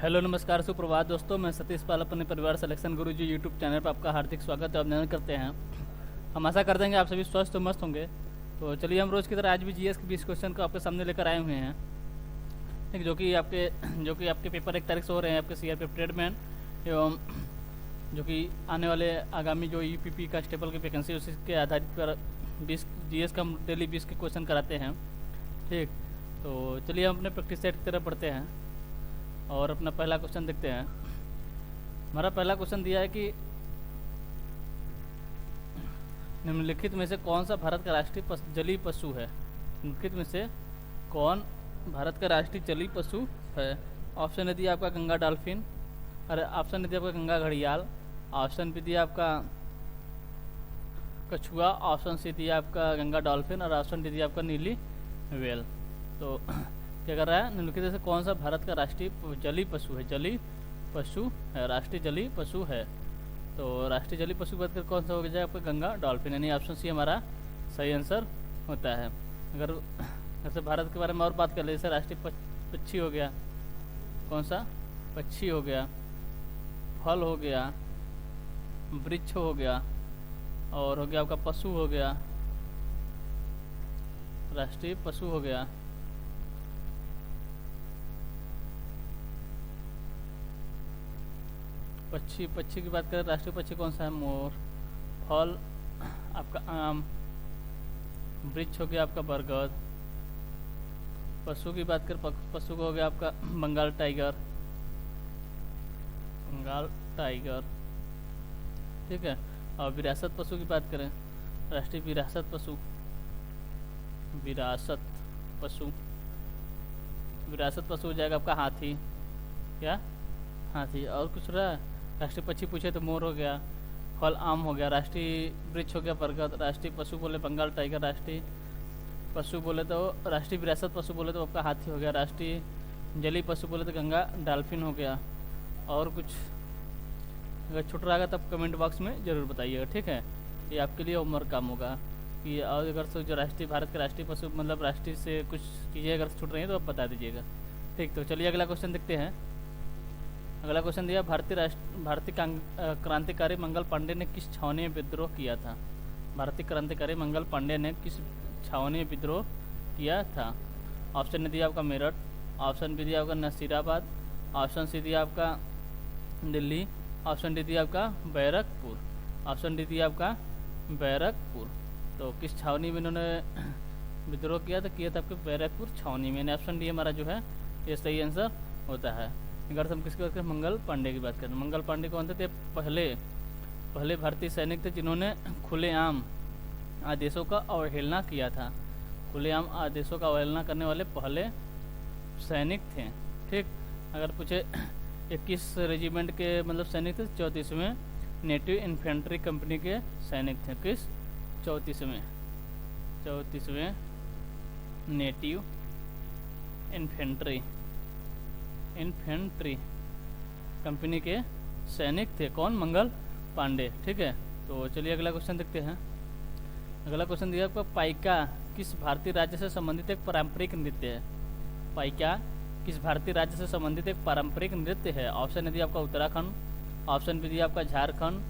Hello नमस्कार सुप्रभात दोस्तों, मैं सतीश पाल अपने परिवार सिलेक्शन गुरु जी यूट्यूब चैनल पर आपका हार्दिक स्वागत और अभिनंदन करते हैं। हम आशा करते हैं कि आप सभी स्वस्थ और मस्त होंगे। तो चलिए हम रोज़ की तरह आज भी जीएस के 20 क्वेश्चन को आपके सामने लेकर आए हुए हैं, ठीक, जो कि आपके पेपर 1 तारीख से हो रहे हैं आपके सीआरपीएफ ट्रेडमैन एवं जो कि आने वाले आगामी जो यूपीपी कांस्टेबल की वैकेंसी उसी के आधारित पर 20 जीएस का हम डेली 20 के क्वेश्चन कराते हैं। ठीक, तो चलिए हम अपने प्रैक्टिस सेट की तरफ बढ़ते हैं और अपना पहला क्वेश्चन देखते हैं। हमारा पहला क्वेश्चन दिया है कि निम्नलिखित में से कौन सा भारत का राष्ट्रीय जलीय पशु है। निम्नलिखित में से कौन भारत का राष्ट्रीय जलीय पशु है। ऑप्शन है दिया आपका गंगा डॉल्फिन, अरे ऑप्शन है दिया आपका गंगा घड़ियाल, ऑप्शन भी दिया आपका कछुआ, ऑप्शन सी दिया आपका गंगा डॉल्फिन और ऑप्शन डी दिया आपका नीली व्हेल। तो क्या कर रहा है, निम्नलिखित में से कौन सा भारत का राष्ट्रीय जलीय पशु है। जलीय पशु है, राष्ट्रीय जलीय पशु है। तो राष्ट्रीय जलीय पशु की बात कर कौन सा हो जाए आपका गंगा डॉल्फिन, यानी ऑप्शन सी हमारा सही आंसर होता है। अगर जैसे भारत के बारे में और बात कर ले, जैसे राष्ट्रीय पक्षी हो गया, कौन सा पक्षी हो गया, फल हो गया, वृक्ष हो गया और हो गया आपका पशु हो गया, राष्ट्रीय पशु हो गया। पक्षी की बात करें, राष्ट्रीय पक्षी कौन सा है, मोर। फल आपका आम, वृक्ष हो गया आपका बरगद। पशु की बात करें, पशु को हो गया आपका बंगाल टाइगर, बंगाल टाइगर, ठीक है। और विरासत पशु की बात करें, राष्ट्रीय विरासत पशु, विरासत पशु, विरासत पशु हो जाएगा आपका हाथी, क्या हाथी। और कुछ रहा, राष्ट्रीय पक्षी पूछे तो मोर हो गया, फल आम हो गया, राष्ट्रीय वृक्ष हो गया बरगद, राष्ट्रीय पशु बोले बंगाल टाइगर, राष्ट्रीय पशु बोले तो राष्ट्रीय विरासत पशु बोले तो आपका हाथी हो गया, राष्ट्रीय जलीय पशु बोले तो गंगा डॉल्फिन हो गया। और कुछ अगर छूट रहा तब कमेंट बॉक्स में ज़रूर बताइएगा, ठीक है। ये आपके लिए होमवर्क काम होगा कि और अगर जो राष्ट्रीय भारत के राष्ट्रीय पशु मतलब राष्ट्रीय से कुछ चीज़ें अगर छूट रही हैं तो आप बता दीजिएगा, ठीक। तो चलिए अगला क्वेश्चन देखते हैं। अगला क्वेश्चन दिया, भारतीय क्रांतिकारी मंगल पांडे ने किस छावनी में विद्रोह किया था। भारतीय क्रांतिकारी मंगल पांडे ने किस छावनी में विद्रोह किया था। ऑप्शन ने दिया आपका मेरठ, ऑप्शन बी दिया आपका नसीराबाद, ऑप्शन सी दिया आपका दिल्ली, ऑप्शन डी दिया आपका बैरकपुर, ऑप्शन डी दिया आपका बैरकपुर। तो किस छावनी में इन्होंने विद्रोह किया था आपके बैरकपुर छावनी में। ऑप्शन डी हमारा जो है ये सही आंसर होता है। अगर हम किसकी बात करें, मंगल पांडे की बात करें, मंगल पांडे कौन थे, पहले भारतीय सैनिक थे जिन्होंने खुलेआम आदेशों का अवहेलना किया था। खुलेआम आदेशों का अवहेलना करने वाले पहले सैनिक थे, ठीक। अगर पूछे ये किस रेजिमेंट के मतलब सैनिक थे, 34वें नेटिव इन्फेंट्री कंपनी के सैनिक थे। किस 34वें नेटिव इन्फेंट्री कंपनी के सैनिक थे, कौन, मंगल पांडे, ठीक है। तो चलिए अगला क्वेश्चन देखते हैं। अगला क्वेश्चन दिया आपको, पाइका किस भारतीय राज्य से संबंधित एक पारंपरिक नृत्य है। पाइका किस भारतीय राज्य से संबंधित एक पारंपरिक नृत्य है। ऑप्शन है दिया आपका उत्तराखंड, ऑप्शन बी दिया आपका झारखंड,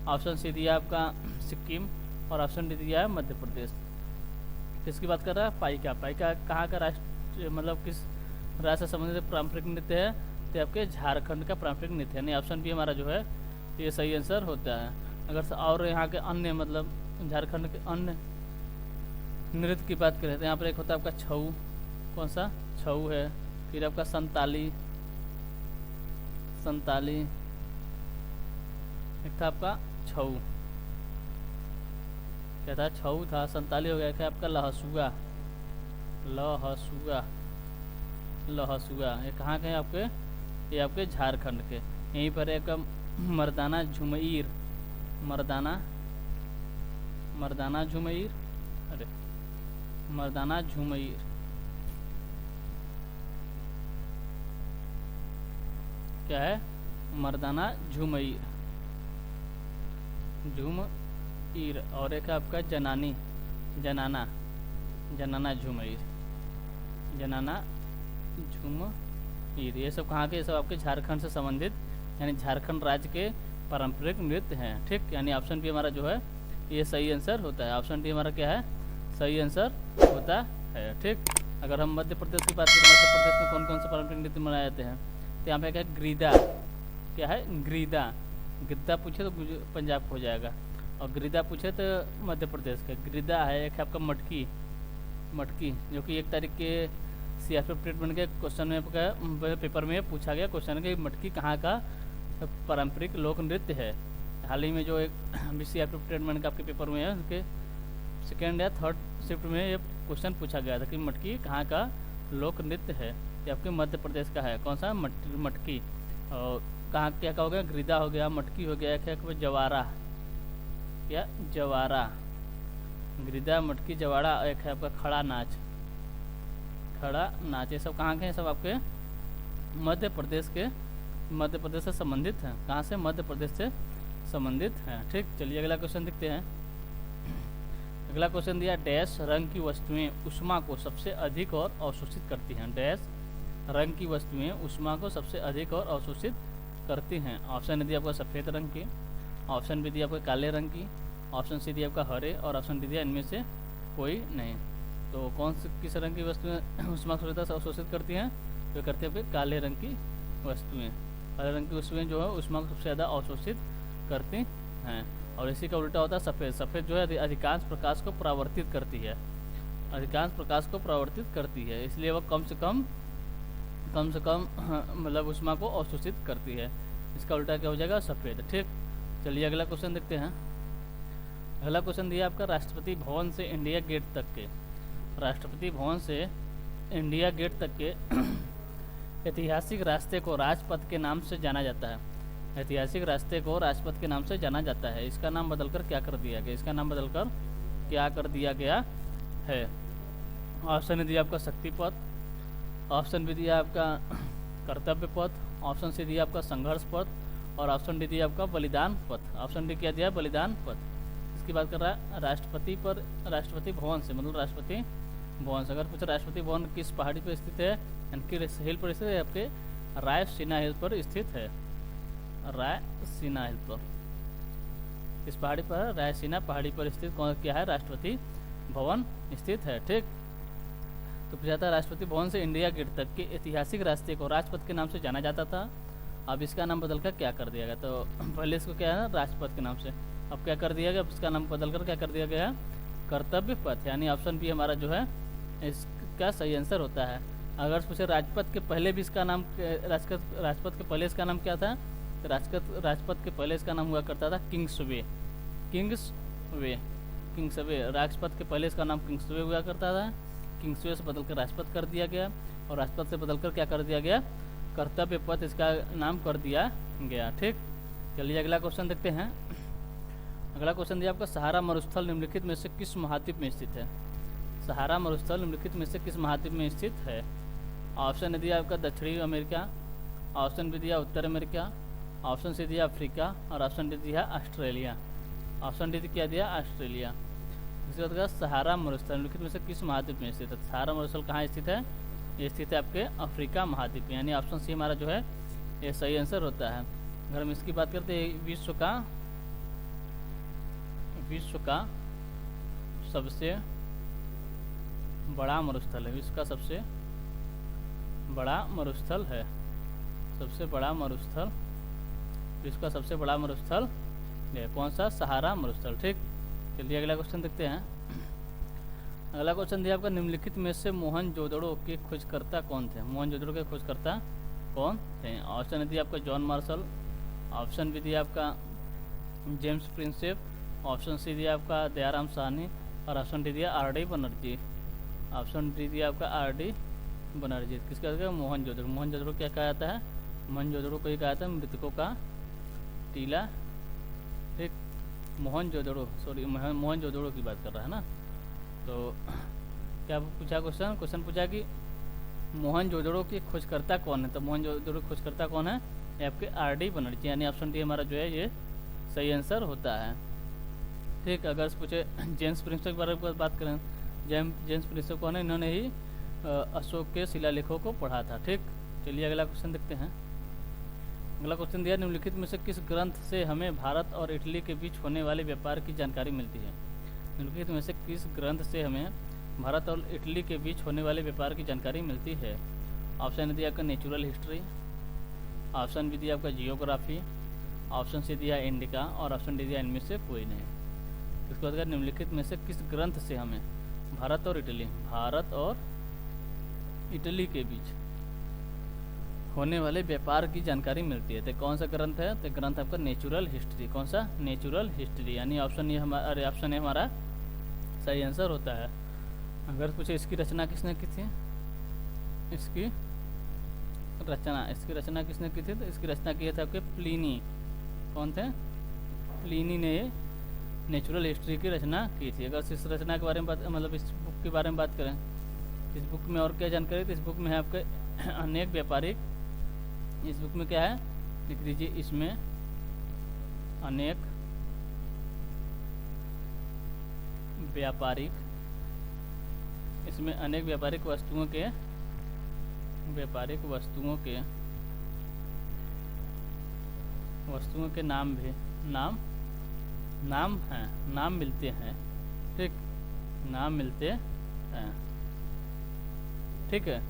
ऑप्शन सी दिया आपका सिक्किम और ऑप्शन डी दिया है मध्य प्रदेश। किसकी बात कर रहा है, पाइका कहाँ का राष्ट्र मतलब किस राज्य से संबंधित पारंपरिक नृत्य है, तो आपके झारखंड का पारंपरिक नृत्य है, यानी ऑप्शन बी हमारा जो है ये सही आंसर होता है। अगर और यहाँ के अन्य मतलब झारखंड के अन्य नृत्य की बात करें तो यहाँ पर एक होता है आपका छऊ, कौन सा छऊ है, फिर आपका संताली, एक था आपका छऊ, क्या था, छऊ था, संताली हो गया, क्या आपका लहसुआ, ये कहाँ के हैं आपके, ये आपके झारखंड के। यहीं पर एक मर्दाना झुमईर, क्या है, मर्दाना झुमईर, और एक है आपका जनाना झुमईर, ये सब कहाँ के, ये सब आपके झारखंड से संबंधित, यानी झारखंड राज्य के पारंपरिक नृत्य हैं। ठीक, यानी ऑप्शन बी हमारा जो है ये सही आंसर होता है। ऑप्शन डी हमारा क्या है, सही आंसर होता है। ठीक, अगर हम मध्य प्रदेश की बात करें, मध्य प्रदेश में कौन कौन से पारंपरिक नृत्य मनाए जाते हैं, तो यहाँ पे क्या है, ग्रीदा। क्या है, ग्रीदा। गिद्दा पूछे तो पंजाब हो जाएगा, और ग्रीदा पूछे तो मध्य प्रदेश का। ग्रीदा है। एक है आपका मटकी, मटकी जो कि 1 तारीख के CRP अपडेट बन के क्वेश्चन में पेपर में पूछा गया क्वेश्चन कि मटकी कहाँ का पारंपरिक लोक नृत्य है। हाल ही में जो एक CRP अपडेट बन के आपके पेपर में है, उनके 2nd या 3rd शिफ्ट में ये क्वेश्चन पूछा गया था कि मटकी कहाँ का लोक नृत्य है। ये आपके मध्य प्रदेश का है। कौन सा, मटकी। और कहाँ क्या हो गया, ग्रीदा हो गया, मटकी हो गया, क्या जवारा, या जवारा। ग्रीदा, मटकी, जवाड़ा। एक है आपका खड़ा नाच, खड़ा नाच। ये सब कहाँ के हैं, सब आपके मध्य प्रदेश के, मध्य प्रदेश से संबंधित हैं। कहाँ से, मध्य प्रदेश से संबंधित हैं। ठीक, चलिए अगला क्वेश्चन देखते हैं। अगला क्वेश्चन दिया, डैश रंग की वस्तुएं ऊष्मा को सबसे अधिक और अवशोषित करती हैं। डैश रंग की वस्तुएं ऊष्मा को सबसे अधिक और अवशोषित करती हैं। ऑप्शन दिया आपका सफ़ेद रंग की, ऑप्शन बी दिया आपका काले रंग की, ऑप्शन सी दिया आपका हरे, और ऑप्शन डी दिया इनमें से कोई नहीं। तो कौन से किस रंग की वस्तुएं ऊष्मा को अवशोषित करती हैं, तो करते हैं आपके काले रंग की वस्तुएं। काले रंग की वस्तुएं जो है ऊष्मा को सबसे ज़्यादा अवशोषित करती हैं। और इसी का उल्टा होता है सफ़ेद। सफ़ेद जो है अधिकांश प्रकाश को परावर्तित करती है, अधिकांश प्रकाश को परावर्तित करती है, इसलिए वह कम से कम मतलब ऊष्मा को अवशोषित करती है। इसका उल्टा क्या हो जाएगा, सफ़ेद। ठीक, चलिए अगला क्वेश्चन देखते हैं। अगला क्वेश्चन दिया आपका, राष्ट्रपति भवन से इंडिया गेट तक के, राष्ट्रपति भवन से इंडिया गेट तक के ऐतिहासिक रास्ते को राजपथ के नाम से जाना जाता है। ऐतिहासिक रास्ते को राजपथ के नाम से जाना जाता है। इसका नाम बदलकर क्या कर दिया गया, इसका नाम बदलकर क्या कर दिया गया है। ऑप्शन दिया आपका शक्ति पथ, ऑप्शन बी दिया आपका कर्तव्य पथ, ऑप्शन सी दिया आपका संघर्ष पथ, और ऑप्शन डी दिया आपका बलिदान पथ। ऑप्शन डी क्या दिया, बलिदान पथ। इसकी बात कर रहा है राष्ट्रपति पर, राष्ट्रपति भवन से, मतलब राष्ट्रपति भवन से। अगर पूछे राष्ट्रपति भवन किस पहाड़ी पर स्थित है, यानी कि हिल पर स्थित है, आपके रायसीना हिल पर स्थित है। रायसीना हिल पर, इस पहाड़ी पर, रायसीना पहाड़ी पर स्थित कौन क्या है, राष्ट्रपति भवन स्थित है। ठीक, तो पूछा था राष्ट्रपति भवन से इंडिया गेट तक के ऐतिहासिक रास्ते को राजपथ के नाम से जाना जाता था। अब इसका नाम बदलकर क्या कर दिया गया, तो पहले इसको क्या है ना, राजपथ के नाम से, अब क्या कर दिया गया, अब इसका नाम बदलकर क्या कर दिया गया है, कर्तव्य पथ। यानी ऑप्शन बी हमारा जो है इसका सही आंसर होता है। अगर पूछे राजपथ के पहले भी इसका नाम, राजपथ के पहले इसका नाम क्या था, तो राजपथ के पहले इसका नाम हुआ करता था किंग्सवे। Kingsway, Kingsway. राजपथ के पहले इसका नाम किंग्सवे हुआ करता था। किंग्सवे से बदलकर राजपथ कर दिया गया, और राजपथ से बदलकर क्या कर दिया गया, कर्तव्य पथ इसका नाम कर दिया गया। ठीक, चलिए अगला क्वेश्चन देखते हैं। अगला क्वेश्चन दिया आपका, सहारा मरुस्थल निम्नलिखित में से किस महाद्वीप में स्थित है। सहारा मरुस्थल निम्नलिखित में से किस महाद्वीप में स्थित है। ऑप्शन दिया आपका दक्षिणी अमेरिका, ऑप्शन बी दिया उत्तर अमेरिका, ऑप्शन सी दिया अफ्रीका, और ऑप्शन डी दिया ऑस्ट्रेलिया। ऑप्शन डी क्या दिया, ऑस्ट्रेलिया। इसके बाद सहारा मरुस्थल निम्नलिखित में से किस महाद्वीप में स्थित है। सहारा मरुस्थल कहाँ स्थित है, ये स्थित है आपके अफ्रीका महाद्वीप, यानी ऑप्शन सी हमारा जो है ये सही आंसर होता है। अगर हम इसकी बात करते हैं, विश्व का सबसे बड़ा मरुस्थल है, विश्व का सबसे बड़ा मरुस्थल है, सबसे बड़ा मरुस्थल, विश्व का सबसे बड़ा मरुस्थल है कौन सा, सहारा मरुस्थल। ठीक, चलिए अगला क्वेश्चन देखते हैं। अगला क्वेश्चन दिया आपका, निम्नलिखित में से मोहनजोदड़ो के खोजकर्ता कौन थे। मोहनजोदड़ो के खोजकर्ता कौन थे। ऑप्शन दिया आपका जॉन मार्शल, ऑप्शन बी दिया आपका जेम्स प्रिंसेप, ऑप्शन सी दिया आपका दयाराम साहनी, और ऑप्शन डी दिया R D Banerjee. Option D दिया आपका आर डी बनर्जी। किसका कहते हैं, मोहनजोदड़ो। मोहनजोदड़ो क्या कहा जाता है, मोहनजोदड़ो को ही कहा जाता है मृतकों का टीला। ठीक, मोहनजोदड़ो, सॉरी मोहनजोदड़ो की बात कर रहा है ना। तो क्या पूछा क्वेश्चन पूछा कि मोहनजोदड़ो के खोजकर्ता कौन है, तो मोहनजोदड़ो के खोजकर्ता कौन है, ये आपके आर डी बनर्जी, यानी ऑप्शन डी हमारा जो है ये सही आंसर होता है। ठीक, अगर पूछे जेम्स प्रिंसेप के बारे में बात करें, जेम्स प्रिंसेप कौन है, इन्होंने ही अशोक के शिलालेखों को पढ़ा था। ठीक, चलिए अगला क्वेश्चन देखते हैं। अगला क्वेश्चन दिया, निम्नलिखित में से किस ग्रंथ से हमें भारत और इटली के बीच होने वाले व्यापार की जानकारी मिलती है? निम्नलिखित में से किस ग्रंथ से हमें भारत और इटली के बीच होने वाले व्यापार की जानकारी मिलती है? ऑप्शन दिया आपका नेचुरल हिस्ट्री, ऑप्शन बी दिया आपका जियोग्राफी, ऑप्शन सी दिया इंडिका और ऑप्शन डी दिया इनमें से कोई नहीं। इसके बाद निम्नलिखित में से किस ग्रंथ से हमें भारत और इटली के बीच होने वाले व्यापार की जानकारी मिलती है? तो कौन सा ग्रंथ है? तो ग्रंथ आपका नेचुरल हिस्ट्री। कौन सा? नेचुरल हिस्ट्री, यानी ऑप्शन ये हमारा सही आंसर होता है। अगर पूछे इसकी रचना किसने की थी, इसकी रचना किसने की थी? तो इसकी रचना किए थे आपके प्लिनी। कौन थे? प्लिनी ने नेचुरल हिस्ट्री की रचना की थी। अगर इस रचना के बारे में मतलब इस बुक के बारे में बात करें, इस बुक में और क्या जानकारी? तो इस बुक में है आपके अनेक व्यापारिक, इस बुक में क्या है लिख दीजिए, इसमें अनेक व्यापारिक वस्तुओं के नाम भी नाम मिलते हैं। ठीक, नाम मिलते हैं। ठीक है,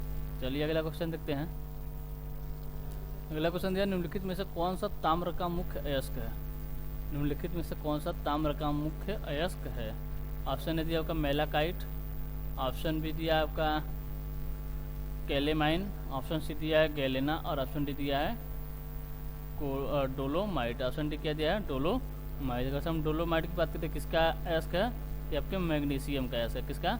चलिए अगला क्वेश्चन देखते हैं। अगला क्वेश्चन दिया, निम्नलिखित में से कौन सा ताम्र का मुख्य अयस्क है? निम्नलिखित में से कौन सा ताम्र का मुख्य अयस्क है? ऑप्शन ए दिया आपका मेलाकाइट, ऑप्शन बी दिया आपका कैलेमाइन, ऑप्शन सी दिया है गैलेना और ऑप्शन डी दिया है डोलोमाइट। ऑप्शन डी क्या दिया है? डोलोमाइट। अगर हम डोलोमाइट की बात करते हैं, किसका अयस्क है? ये आपके मैग्नीशियम का अयस्क है। किसका?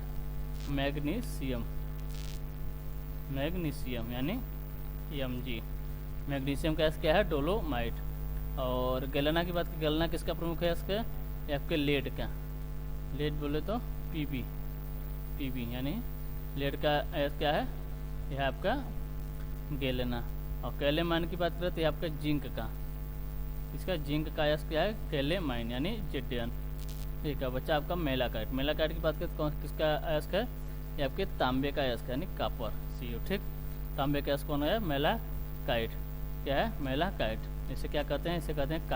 मैग्नीशियम यानी Mg। मैग्नीशियम का अयस्क क्या है? डोलोमाइट। और गैलेना की बात की, गैलेना किसका प्रमुख अयस्क है? ये आपके लेड का, लेड बोले तो Pb यानी लेड का अयस्क क्या है? यह आपका गैलेना। और कैलेमाइन की बात करें तो ये आपका जिंक का, इसका जिंक का अयस्क क्या है? कैलेमाइन यानी Zn। ठीक है, बच्चा आपका मेलाकाइट। मेलाकाइट की बात करें तो कौन किसका अयस्क है? ये आपके तांबे का अयस्क है यानी कॉपर Cu। ठीक, तांबे का अयस्क कौन है? मेलाकाइट। क्या है? मेलाकाइट। इसे क्या कहते हैं? इसे कहते हैं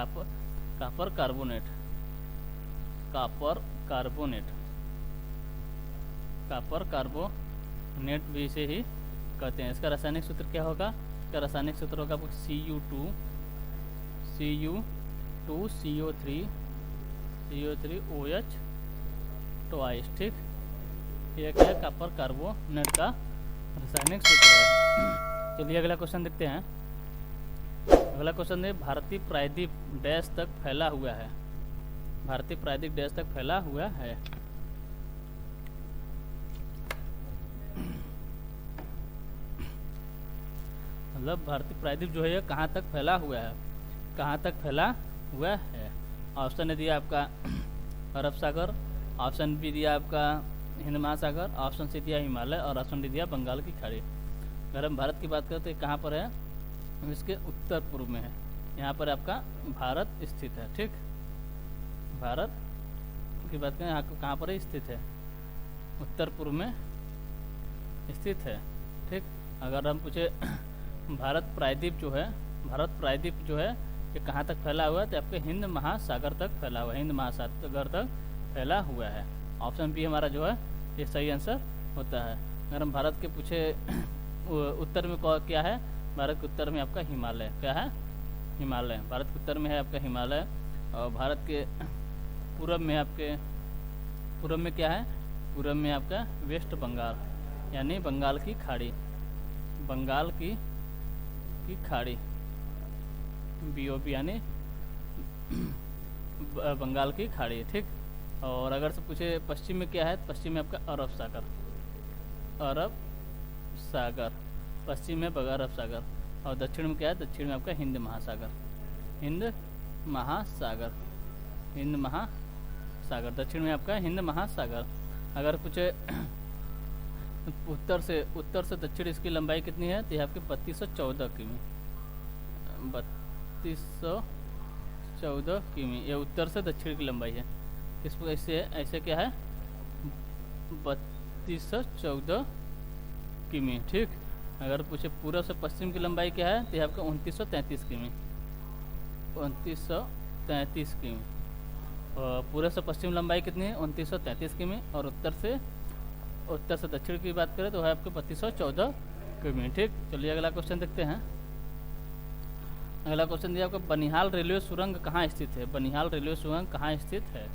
कॉपर कार्बोनेट। कॉपर कार्बोनेट भी इसे ही कहते हैं। इसका रासायनिक सूत्र क्या होगा? इसका रासायनिक सूत्र होगा Cu2CO3 OH ट्वाइस। ठीक, यह क्या है? कॉपर कार्बोनेट का रासायनिक सूत्र है। चलिए अगला क्वेश्चन देखते हैं। अगला क्वेश्चन है, भारतीय प्रायद्वीप डैश तक फैला हुआ है? भारतीय प्रायद्वीप डैश तक फैला हुआ है? मतलब भारतीय प्रायद्वीप जो है कहाँ तक फैला हुआ है? कहाँ तक फैला हुआ है? ऑप्शन ने दिया आपका अरब सागर, ऑप्शन बी दिया आपका हिंद महासागर, ऑप्शन सी दिया हिमालय और ऑप्शन डी दिया बंगाल की खाड़ी। अगर हम भारत की बात करें तो ये कहाँ पर है? इसके उत्तर पूर्व में है। यहाँ पर आपका भारत स्थित है। ठीक, भारत की बात करें यहाँ कहाँ पर स्थित है? उत्तर पूर्व में स्थित है। ठीक, अगर हम पूछे भारत प्रायद्वीप जो है ये कहाँ तक फैला हुआ है? तो आपके हिंद महासागर तक फैला हुआ है। हिंद महासागर तक फैला हुआ है। ऑप्शन बी हमारा जो है ये सही आंसर होता है। अगर हम भारत के पूछे उत्तर में क्या है? भारत के उत्तर में आपका हिमालय। क्या है? हिमालय। भारत के उत्तर में है आपका हिमालय। और भारत के पूरब में क्या है? पूरब में आपका वेस्ट बंगाल यानी बंगाल की खाड़ी। BOP यानी बंगाल की खाड़ी। ठीक, और अगर से पूछे पश्चिम में क्या है? पश्चिम में आपका अरब सागर। पश्चिम में अरब सागर। और दक्षिण में क्या है? दक्षिण में आपका हिंद महासागर। दक्षिण में आपका हिंद महासागर। अगर पूछे उत्तर से दक्षिण इसकी लंबाई कितनी है? तो ये आपके 3214 किमी। 3214 किमी ये उत्तर से दक्षिण की लंबाई है। इस पर ऐसे क्या है? 3214 किमी। ठीक, अगर पूछे पूर्व से पश्चिम की लंबाई क्या है तो ये आपका 2933 किमी, 2933 किमी। और पूर्व से पश्चिम लंबाई कितनी है 2933 किमी, और उत्तर से दक्षिण की बात करें तो है आपके 3214 किमी। ठीक, चलिए अगला क्वेश्चन देखते हैं। अगला क्वेश्चन दिया आपका बनिहाल रेलवे सुरंग कहाँ स्थित है। बनिहाल रेलवे सुरंग कहाँ स्थित है।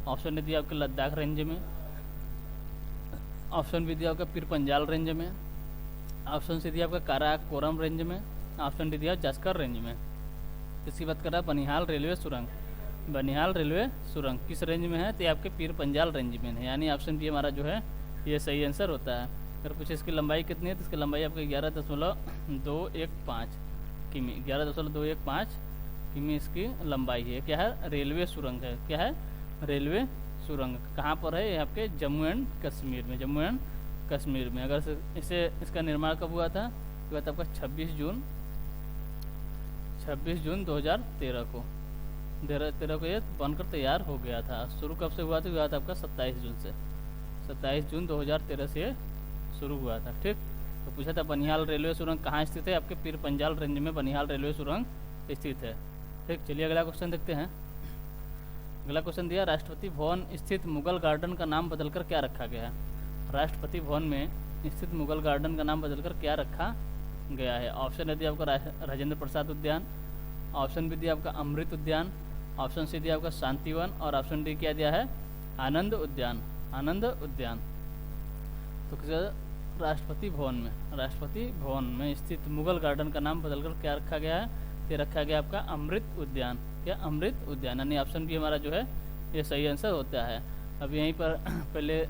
ऑप्शन दिया आपके लद्दाख रेंज में, ऑप्शन बी दिया आपका पीर पंजाल रेंज में, ऑप्शन सी दिया आपका काराकोरम रेंज में, ऑप्शन डी दिया जास्कर रेंज में। इसकी बात कर रहा है बनिहाल रेलवे सुरंग। बनिहाल रेलवे सुरंग किस रेंज में है तो ये आपके पीर पंजाल रेंज में है, यानी ऑप्शन बी हमारा जो है ये सही आंसर होता है। अगर पूछे इसकी लंबाई कितनी है तो इसकी लंबाई आपकी 11.215 किमी, 11.215 किमी इसकी लंबाई है। क्या है, रेलवे सुरंग है। क्या है, रेलवे सुरंग। कहाँ पर है, ये आपके जम्मू एंड कश्मीर में, जम्मू एंड कश्मीर में। अगर इसे इसका निर्माण कब हुआ था तो आपका 26 जून 2013 को 13 को ये बनकर तैयार हो गया था। शुरू कब से हुआ था, हुआ था आपका 27 जून से, 27 जून 2013 से शुरू हुआ था। ठीक, तो पूछा था बनिहाल रेलवे सुरंग कहाँ स्थित है, आपके पीर पंजाल रेंज में बनिहाल रेलवे सुरंग स्थित है। ठीक, चलिए अगला क्वेश्चन देखते हैं। अगला क्वेश्चन दिया राष्ट्रपति भवन स्थित मुगल गार्डन का नाम बदलकर क्या रखा गया है। राष्ट्रपति भवन में स्थित मुगल गार्डन का नाम बदलकर क्या रखा गया है। ऑप्शन है दिया आपका राजेंद्र प्रसाद उद्यान, ऑप्शन बी दिया आपका अमृत उद्यान, ऑप्शन सी दिया आपका शांतिवन, और ऑप्शन डी क्या दिया है आनंद उद्यान, आनंद उद्यान। तो राष्ट्रपति भवन में स्थित मुगल गार्डन का नाम बदलकर क्या रखा गया है, ये रखा गया आपका अमृत उद्यान। क्या, अमृत उद्यान, यानी ऑप्शन बी हमारा जो है ये सही आंसर होता है। अब यहीं पर पहले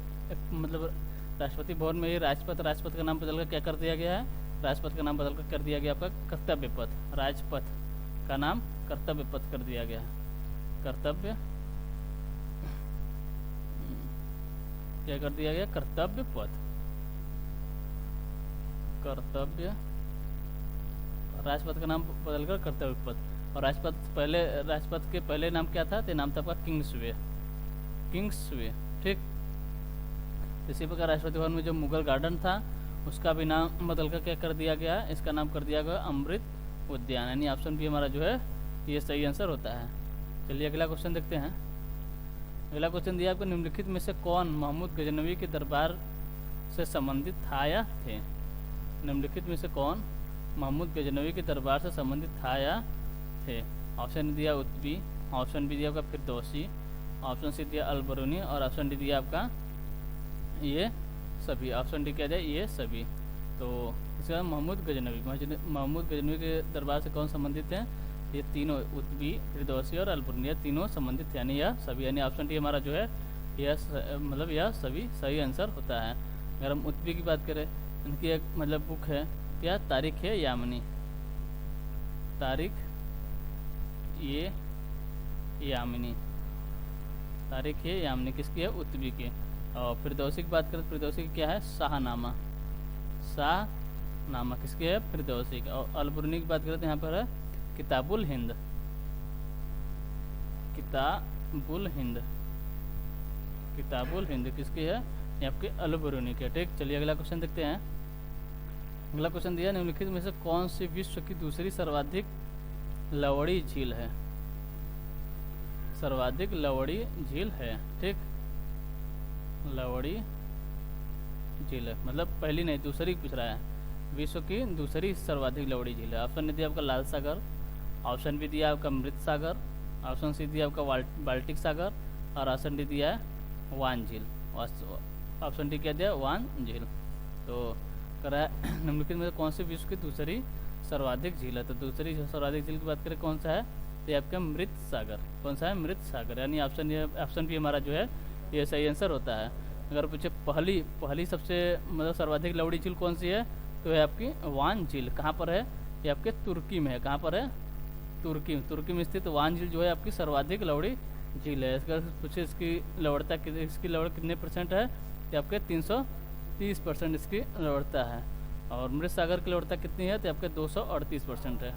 मतलब राष्ट्रपति भवन में ही राजपथ का नाम बदलकर क्या कर दिया गया है, राजपथ का नाम बदलकर कर दिया गया आपका कर्तव्य पथ, राजपथ का नाम कर्तव्य पथ कर दिया गया है। कर्तव्य क्या कर दिया गया, कर्तव्य पथ, कर्तव्य, राजपथ का नाम बदलकर कर्तव्य पथ। और राजपथ के पहले नाम क्या था, तो नाम था आपका किंग्सवे, किंग्सवे। ठीक, इसी प्रकार राष्ट्रपति भवन में जो मुगल गार्डन था उसका भी नाम बदलकर क्या कर दिया गया, इसका नाम कर दिया गया अमृत उद्यान, यानी ऑप्शन बी हमारा जो है ये सही आंसर होता है। चलिए अगला क्वेश्चन देखते हैं। अगला क्वेश्चन दिया आपको निम्नलिखित में से कौन महमूद गजनवी के दरबार से संबंधित था या थे। निम्नलिखित में से कौन महमूद गजनवी के दरबार से संबंधित था या थे। ऑप्शन दिया उत्बी, ऑप्शन बी दिया आपका फिरदौसी, ऑप्शन सी दिया अलबरूनी, और ऑप्शन डी दिया आपका ये सभी। ऑप्शन डी क्या दिया, ये सभी। तो इसका महमूद गजनवी के दरबार से कौन संबंधित है, ये तीनों, उत्बी, फिरदौसी और अलबरूनी, ये तीनों संबंधित है, यानी यह सभी, यानी ऑप्शन डी हमारा जो है यह मतलब यह सभी सही आंसर होता है। अगर हम उत्बी की बात करें, इनकी एक मतलब बुक है क्या, तारीख है यामिनी, तारीख ये यामिनी, तारीख है यामिनी किसकी है, उत्बी की। और फिरदौसी की बात करें तो फिरदौसी की क्या है, शाहनामा, शाहनामा किसकी है, फिरदौसी की। और अलबरूनी की बात करें तो यहाँ पर है किताबुल हिंद, किताबुल हिंद, किताबुल हिंद किसकी है, ये आपके अलबरूनी की। ठीक, चलिए अगला क्वेश्चन देखते हैं। अगला क्वेश्चन दिया निम्नलिखित में से कौन सी विश्व की दूसरी सर्वाधिक लवड़ी झील है। सर्वाधिक लवड़ी झील है। ठीक, लवड़ी झील है मतलब पहली नहीं दूसरी पूछ रहा है, विश्व की दूसरी सर्वाधिक लवड़ी झील है। ऑप्शन दिया आपका लाल सागर, ऑप्शन बी दिया आपका मृत सागर, ऑप्शन सी दिया आपका बाल्टिक सागर, और ऑप्शन डी दिया है वान झील। ऑप्शन डी क्या दिया, वान झील। तो करा है निम्नलिखित में कौन सी विश्व की दूसरी सर्वाधिक झील है। तो दूसरी सर्वाधिक झील की बात करें कौन सा है, तो ये आपका मृत सागर। कौन सा है, मृत सागर, यानी ऑप्शन बी हमारा जो है ये सही आंसर होता है। अगर पूछे पहली सबसे मतलब सर्वाधिक लवड़ी झील कौन सी है, तो है आपकी वान झील। कहाँ पर है, ये आपके तुर्की में है। कहाँ पर है, तुर्की में स्थित वान झील जो है आपकी सर्वाधिक लवड़ी झील है। इसका पूछे इसकी लवड़ता इसकी लवड़ कितने परसेंट है, तो आपके 330% इसकी लवड़ता है। और मृत सागर की लवड़ता कितनी है, तो आपके 238% है।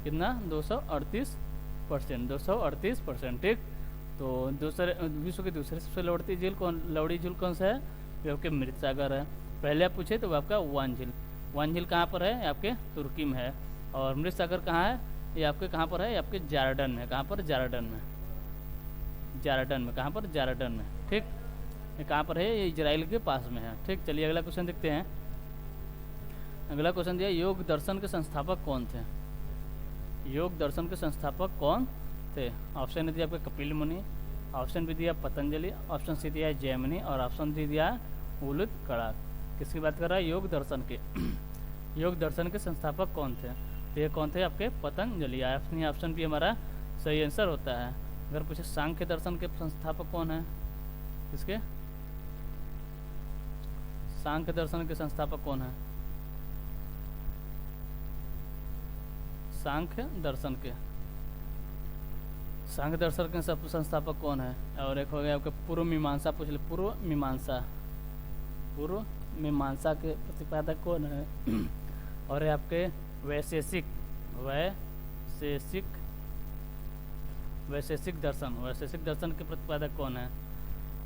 कितना, 238%। ठीक, तो दूसरे विश्व की दूसरी सबसे लवड़ी झील कौन सा है, जो आपके मृत सागर है। पहले आप पूछे तो वो आपका वान झील। वन झील कहाँ पर है? ये आपके तुर्की में है। और मृत सागर कहाँ है? ये आपके कहाँ पर है? ये आपके जार्डन में। कहाँ पर? जार्डन में। जार्डन में। कहाँ पर? जार्डन में। ठीक, ये कहाँ पर है? ये इजराइल के पास में है। ठीक, चलिए अगला क्वेश्चन देखते हैं। अगला क्वेश्चन दिया, योग दर्शन के संस्थापक कौन थे? योग दर्शन के संस्थापक कौन थे? ऑप्शन ए दिया आपके कपिल मुनि, ऑप्शन बी दिया पतंजलि, ऑप्शन सी दिया जैमिनी और ऑप्शन डी दिया उलूद कड़ाक। किसकी बात कर रहा है? योग दर्शन के। योग दर्शन के संस्थापक कौन थे? तो ये कौन थे? आपके पतंजलि। ऑप्शन बी हमारा सही आंसर होता है। अगर पूछे सांख्य दर्शन के संस्थापक कौन है? किसके? सांख्य दर्शन के संस्थापक कौन है? सांख्य दर्शन के संस्थापक कौन है? और एक हो गया आपके पूर्व मीमांसा, पूछ ले पूर्व मीमांसा। पूर्व मीमांसा के प्रतिपादक कौन है? और है आपके वैशेषिक दर्शन के प्रतिपादक कौन है?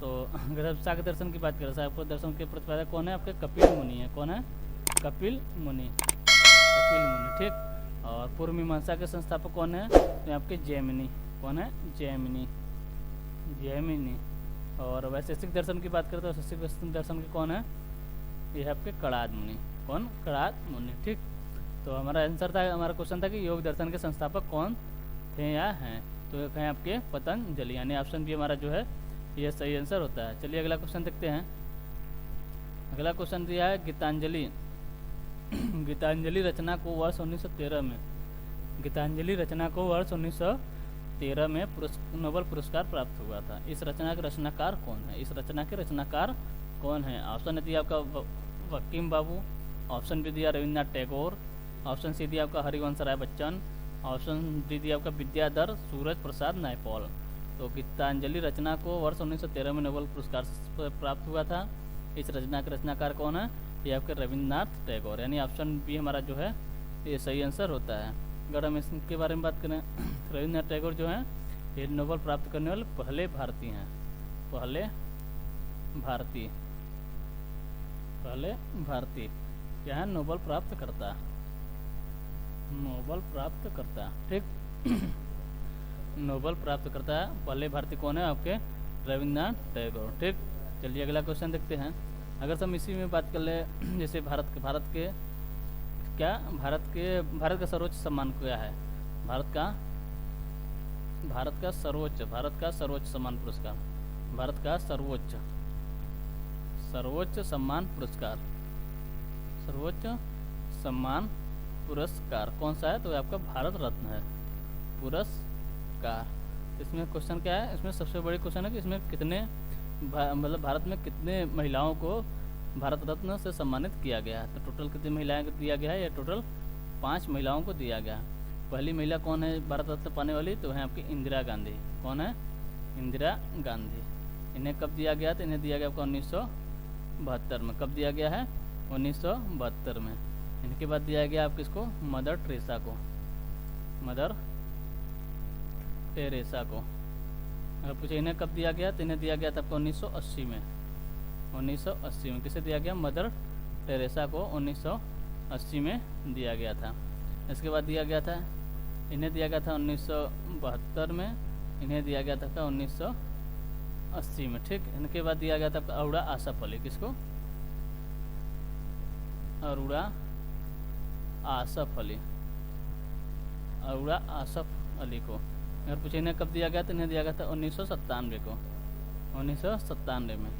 तो अगर आप सांख्य दर्शन की बात करें, सांख्य दर्शन के प्रतिपादक कौन है? आपके कपिल मुनि है। कौन है? कपिल मुनि। ठीक। और पूर्व मीमांसा के संस्थापक कौन है? तो आपके जैमिनी। कौन है? जैमिनी। और वैशेषिक दर्शन की बात करें तो वैशेषिक दर्शन के कौन है? ये है आपके कणाद मुनि। कौन? कणाद मुनि। ठीक, तो हमारा आंसर था, हमारा क्वेश्चन था कि योग दर्शन के संस्थापक कौन थे या हैं? तो ये हैं आपके पतंजलि, यानी ऑप्शन बी हमारा जो है ये सही आंसर होता है। चलिए अगला क्वेश्चन देखते हैं। अगला क्वेश्चन दिया है गीतांजलि। गीतांजलि रचना को वर्ष 1913 में, गीतांजलि रचना को वर्ष 1913 में नोबेल पुरस्कार प्राप्त हुआ था। इस रचना के रचनाकार कौन है? इस रचना के रचनाकार कौन है? ऑप्शन दिया आपका वकीम बाबू, ऑप्शन बी दिया रविन्द्रनाथ टैगोर, ऑप्शन सी दिया आपका हरिवंश राय बच्चन, ऑप्शन डी दिया आपका विद्याधर सूरज प्रसाद नायपॉल। तो गीतांजलि रचना को वर्ष 1913 में नोबेल पुरस्कार प्राप्त हुआ था। इस रचना के रचनाकार कौन है? ये आपके रविन्द्रनाथ टैगोर, यानी ऑप्शन बी हमारा जो है ये सही आंसर होता है। अगर हम इसके बारे में बात करें, रविन्द्रनाथ टैगोर जो हैं ये नोबेल प्राप्त करने वाले पहले भारतीय हैं। पहले भारतीय क्या है? नोबेल प्राप्त करता। ठीक, नोबेल प्राप्त करता है पहले भारतीय कौन है? आपके रविन्द्रनाथ टैगोर। ठीक, चलिए अगला क्वेश्चन देखते हैं। अगर हम इसी में बात कर ले, जैसे भारत का सर्वोच्च सम्मान क्या है? भारत का सर्वोच्च सम्मान पुरस्कार, भारत का सर्वोच्च सम्मान पुरस्कार कौन सा है? तो आपका भारत रत्न है पुरस्कार। इसमें क्वेश्चन क्या है? इसमें सबसे बड़ी क्वेश्चन है कि इसमें कितने मतलब भारत में कितने महिलाओं को भारत रत्न से सम्मानित किया गया है? तो टोटल कितनी महिलाएं को दिया गया है? या टोटल 5 महिलाओं को दिया गया है। पहली महिला कौन है भारत रत्न पाने वाली? तो है आपकी इंदिरा गांधी। कौन है? इंदिरा गांधी। इन्हें कब दिया गया? तो इन्हें दिया गया आपका 1972 में। कब दिया गया है? 1972 में। इनके बाद दिया गया आप किसको? मदर टेरेसा को। अगर पूछे इन्हें कब दिया गया? तो इन्हें दिया गया था आपको 1980 में। 1980 में किसे दिया गया? मदर टेरेसा को 1980 में दिया गया था। इसके बाद दिया गया था, इन्हें दिया गया था 1972 में, इन्हें दिया गया था 1980 में। ठीक, इनके बाद दिया गया था अरुणा आसफ अली। किसको? अरुणा आसफ अली को। अगर पूछे इन्हें कब दिया गया? तो इन्हें दिया गया था 1997 को। 1997 में।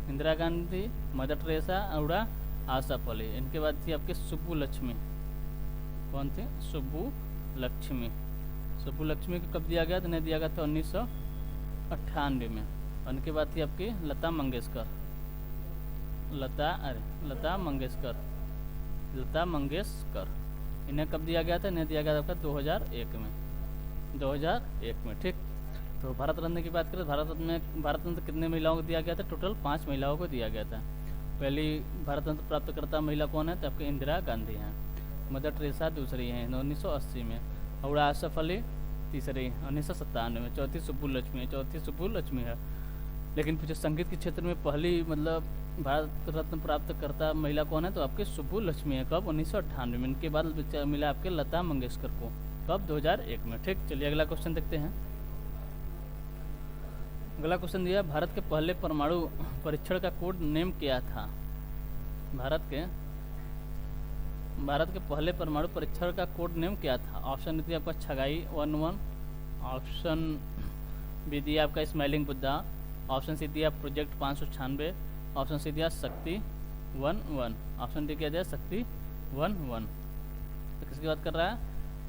Indira Gandhi, mother Teresa, Aruna Asaf Ali. इनके बाद थी आपकी सुब्बुलक्ष्मी। कौन थी? सुब्बुलक्ष्मी को कब दिया गया? तो इन्हें दिया गया था 1998 में। उनके बाद थी आपकी लता मंगेशकर। इन्हें कब दिया गया था? इन्हें दिया गया था 2001 में। ठीक, तो भारत रत्न की बात करें, भारत रत्न कितने महिलाओं को दिया गया था? टोटल 5 महिलाओं को दिया गया था। पहली भारत रत्न प्राप्तकर्ता महिला कौन है? तो आपकी इंदिरा गांधी हैं। मदर टेरेसा दूसरी हैं 1980 में। अरुणा आसफ अली तीसरी 1997 में। चौथी सुब्बुलक्ष्मी है। लेकिन पूछे संगीत के क्षेत्र में पहली मतलब भारत रत्न प्राप्त करता महिला कौन है, तो आपके सुब्बू लक्ष्मी है। कब? 1998 में। इनके बाद मिला आपके लता मंगेशकर को। कब? 2001 में। ठीक, चलिए अगला क्वेश्चन देखते हैं। अगला क्वेश्चन दिया, भारत के पहले परमाणु परीक्षण का कोड नेम क्या था? भारत के पहले परमाणु परीक्षण का कोड नेम क्या था? ऑप्शन दिया आपका छगाई 11, ऑप्शन बी दिया आपका स्माइलिंग बुद्धा, ऑप्शन सी दिया प्रोजेक्ट 596, ऑप्शन सी दिया शक्ति 11, ऑप्शन डी क्या दिया शक्ति 11। तो किसकी बात कर रहा है?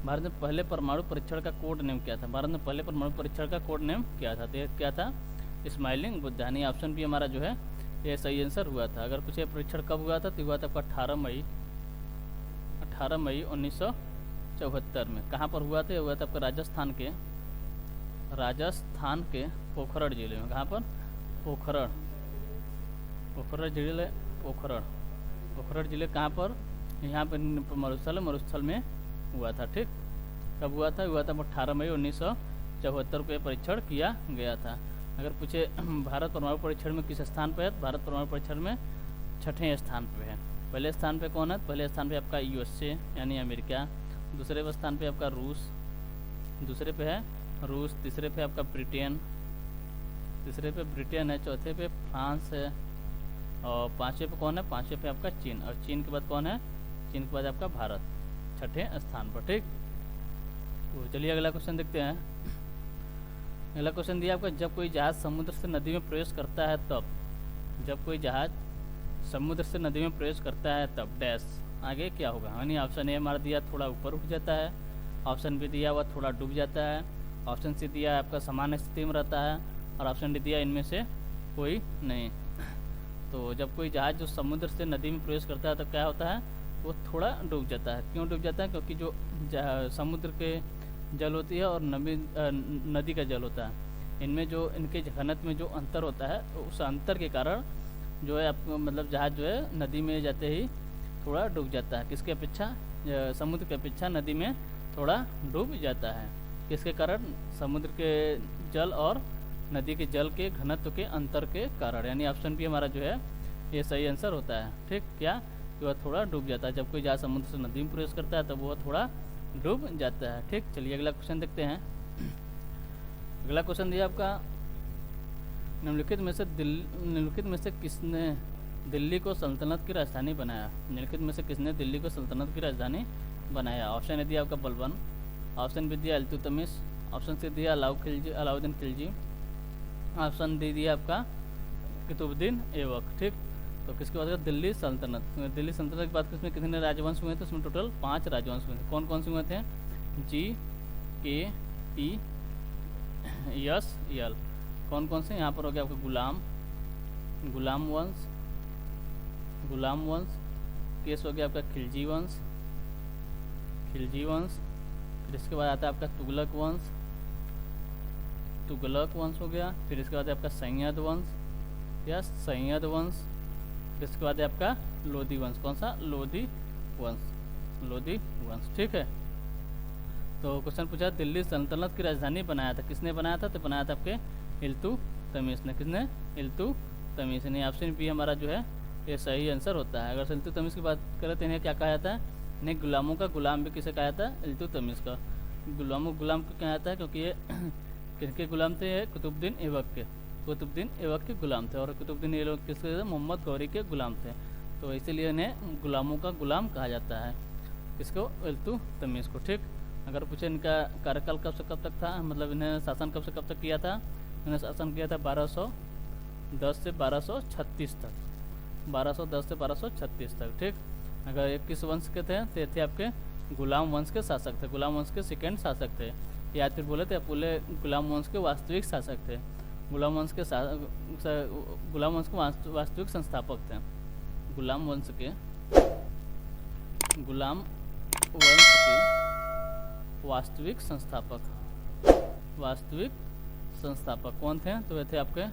भारत में पहले परमाणु परीक्षण का कोड नेम क्या था? भारत में पहले परमाणु परीक्षण का कोड नेम क्या था? तो क्या था? स्माइलिंग बुद्धा। यानी ऑप्शन बी हमारा जो है ये सही आंसर हुआ था। अगर पूछे परीक्षण कब हुआ था, तो हुआ था आपका 18 मई 1974 में। कहाँ पर हुआ था? हुआ था आपका राजस्थान के पोखरण जिले में। कहाँ पर? पोखरण जिले कहाँ पर? यहाँ पर मरुस्थल में हुआ था। ठीक, कब हुआ था? हुआ था 18 मई 1974 को परीक्षण किया गया था। अगर पूछे भारत परमाणु परीक्षण में किस स्थान पर है, तो भारत परमाणु परीक्षण में 6ठे स्थान पे है। पहले स्थान पे कौन है? पहले स्थान पे आपका यूएसए यानी अमेरिका, दूसरे स्थान पे आपका रूस, तीसरे पे आपका ब्रिटेन है, चौथे पे फ्रांस है, और पाँचवें पे कौन है? पाँचवें पे आपका चीन, और चीन के बाद कौन है? चीन के बाद आपका भारत 6ठे स्थान पर। ठीक, तो चलिए अगला क्वेश्चन देखते हैं। अगला क्वेश्चन दिया आपका, जब कोई जहाज समुद्र से नदी में प्रवेश करता है तब, जब कोई जहाज समुद्र से नदी में प्रवेश करता है तब डैश आगे क्या होगा? यानी ऑप्शन ए हमारा दिया थोड़ा ऊपर उठ जाता है, ऑप्शन बी दिया हुआ थोड़ा डूब जाता है, ऑप्शन सी दिया आपका सामान्य स्थिति में रहता है, और ऑप्शन डी दिया इनमें से कोई नहीं। तो जब कोई जहाज जो समुद्र से नदी में प्रवेश करता है तो क्या होता है? वो थोड़ा डूब जाता है। क्यों डूब जाता है? क्योंकि जो समुद्र के जल होती है और नदी का जल होता है, इनमें जो इनके घनत्व में जो अंतर होता है, तो उस अंतर के कारण जो है आपको मतलब जहाज जो है नदी में जाते ही थोड़ा डूब जाता है। किसके अपेक्षा? समुद्र की अपेक्षा नदी में थोड़ा डूब जाता है। किसके कारण? समुद्र के जल और नदी के जल के घनत्व के अंतर के कारण। यानी ऑप्शन बी हमारा जो है ये सही आंसर होता है। ठीक, क्या? वह थोड़ा डूब जाता है। जब कोई जहाज समुद्र से नदी में प्रवेश करता है तब वह थोड़ा डूब जाता है। ठीक, चलिए अगला क्वेश्चन देखते हैं। अगला क्वेश्चन दिया आपका, निम्नलिखित में से किसने दिल्ली को सल्तनत की राजधानी बनाया? निम्नलिखित में से किसने दिल्ली को सल्तनत की राजधानी बनाया? ऑप्शन ए दिया आपका बलबन, ऑप्शन बी दिया इल्तुतमिश, ऑप्शन सी दिया अलाउद्दीन खिलजी, ऑप्शन डी दिया आपका कुतुबुद्दीन ऐबक। ठीक, तो किसकी बात करें? दिल्ली सल्तनत की बात करें, कितने राजवंश हुए थे? उसमें टोटल 5 राजवंश हुए थे। कौन कौन से हुए थे? जी, के, टी, यस, यल। कौन कौन से? यहाँ पर हो गया आपका गुलाम वंश, केस हो गया आपका खिलजी वंश, फिर इसके बाद आता है आपका तुगलक वंश हो गया, फिर इसके बाद आपका सैयद वंश, फिर इसके बाद आपका लोधी वंश। कौन सा? लोधी वंश। ठीक है, तो क्वेश्चन पूछा दिल्ली सल्तनत की राजधानी बनाया था, किसने बनाया था? तो बनाया था आपके इल्तुतमिश ने। किसने? इल्तुतमिश ने। ऑप्शन बी हमारा जो है ये सही आंसर होता है। अगर इल्तुतमिश की बात करें तो इन्हें क्या कहा जाता है? इन्हें गुलामों का गुलाम भी किसे कहा जाता है? इल्तुतमिश का गुलाम क्यों कहा जाता है? क्योंकि ये किसके गुलाम थे? ये कुतुबुद्दीन ऐबक के गुलाम थे, और कुतुबुद्दीन ऐबक किसके थे? मोहम्मद गौरी के गुलाम थे, तो इसीलिए इन्हें गुलामों का गुलाम कहा जाता है। किसको? इल्तुतमिश को। ठीक, अगर पूछे इनका कार्यकाल कब से कब तक था, मतलब इन्हें शासन कब से कब तक किया था? इन्हें शासन किया था 1210 से 1236 तक, 1210 से 1236 तक। ठीक, अगर 21 वंश के थे तो थे आपके गुलाम वंश के शासक थे, गुलाम वंश के सेकेंड शासक थे, या फिर बोले थे पूरे गुलाम वंश के वास्तविक शासक थे, गुलाम वंश के वास्तविक संस्थापक थे। गुलाम वंश के वास्तविक संस्थापक कौन थे? तो वे थे आपके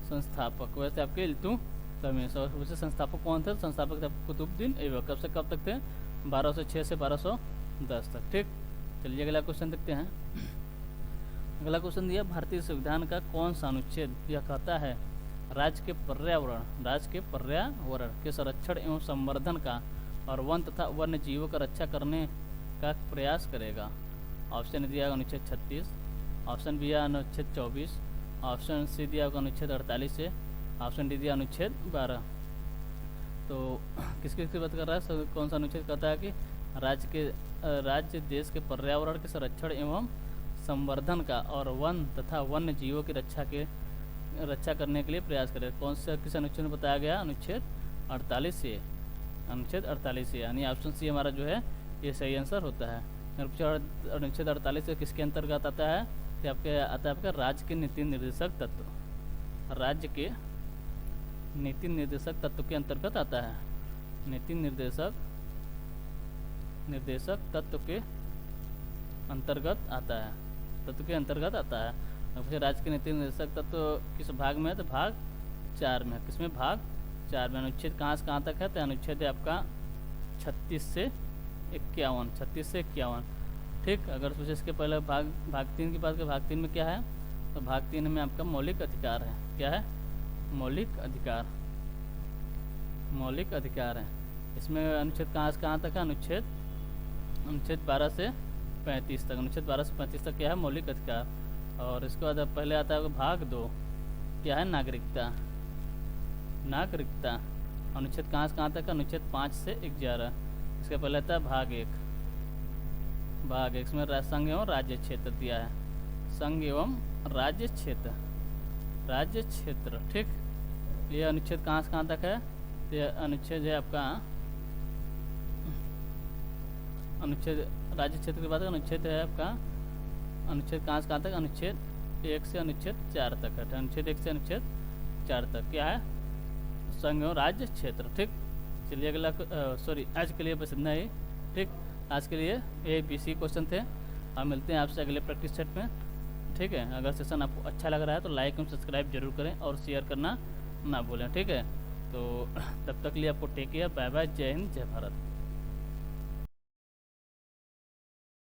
संस्थापक, वैसे आपके इल्तुतमिश। और वैसे संस्थापक कौन थे? संस्थापक थे कुतुबुद्दीन ऐबक। कब से कब तक थे? 1206 से 1210 तक। ठीक, चलिए अगला क्वेश्चन देखते हैं। अगला क्वेश्चन दिया, भारतीय संविधान का कौन सा अनुच्छेद यह कहता है राज्य के पर्यावरण के संरक्षण एवं संवर्धन का और वन तथा वन्य जीवों का रक्षा करने का प्रयास करेगा? ऑप्शन दिया अनुच्छेद 36, ऑप्शन बी अनुच्छेद 24, ऑप्शन सी दिया होगा अनुच्छेद 48 से, ऑप्शन डी दिया अनुच्छेद 12। तो किसकी बात कर रहा है? कौन सा अनुच्छेद कहता है कि राज्य देश के पर्यावरण के संरक्षण एवं संवर्धन का और वन तथा वन्य जीवों की रक्षा करने के लिए प्रयास करें? कौन सा किस अनुच्छेद में बताया गया? अनुच्छेद 48 से। अनुच्छेद 48 से, यानी ऑप्शन सी हमारा जो है ये सही आंसर होता है। अनुच्छेद 48 से किसके अंतर्गत आता है? कि आपके आता है आपका राज्य के नीति निर्देशक तत्व। राज्य के नीति निर्देशक तत्व के अंतर्गत आता है। नीति निर्देशक तत्व के अंतर्गत आता है। फिर राज्य के नीति निर्देशक तत्व किस भाग में है? तो भाग 4 में। किसमें? भाग 4 में। अनुच्छेद कहाँ से कहाँ तक है? तो अनुच्छेद है आपका 36 से 51। ठीक। अगर सोचे इसके पहले भाग 3 की बात करें, भाग 3 में क्या है? तो भाग 3 में आपका मौलिक अधिकार है। क्या है? मौलिक अधिकार है। इसमें अनुच्छेद कहाँ से कहाँ तक है? अनुच्छेद 12 से 35 तक। अनुच्छेद 12 से 35 तक क्या है? मौलिक अधिकार। और इसके बाद पहले आता है भाग 2, क्या है? नागरिकता। अनुच्छेद कहाँ से कहाँ तक? अनुच्छेद 5 से 11। इसके पहले आता है भाग 1। इसमें संघ एवं राज्य क्षेत्र दिया है। संघ एवं राज्य क्षेत्र। ठीक। ये अनुच्छेद कहाँ से कहाँ तक है? ये अनुच्छेद है आपका अनुच्छेद राज्य क्षेत्र की बात है। अनुच्छेद है आपका अनुच्छेद कहाँ से कहाँ तक? अनुच्छेद 1 से अनुच्छेद 4 तक है। अनुच्छेद 1 से अनुच्छेद 4 तक क्या है? संघ एवं राज्य क्षेत्र। ठीक। चलिए अगला आज के लिए बस इतना ही। ठीक। आज के लिए ये BC क्वेश्चन थे। हम मिलते हैं आपसे अगले प्रैक्टिस सेट में। ठीक है। अगर सेशन आपको अच्छा लग रहा है तो लाइक एवं सब्सक्राइब जरूर करें और शेयर करना ना भूलें। ठीक है। तो तब तक लिए आपको टेक केयर, बाय बाय, जय हिंद, जय भारत।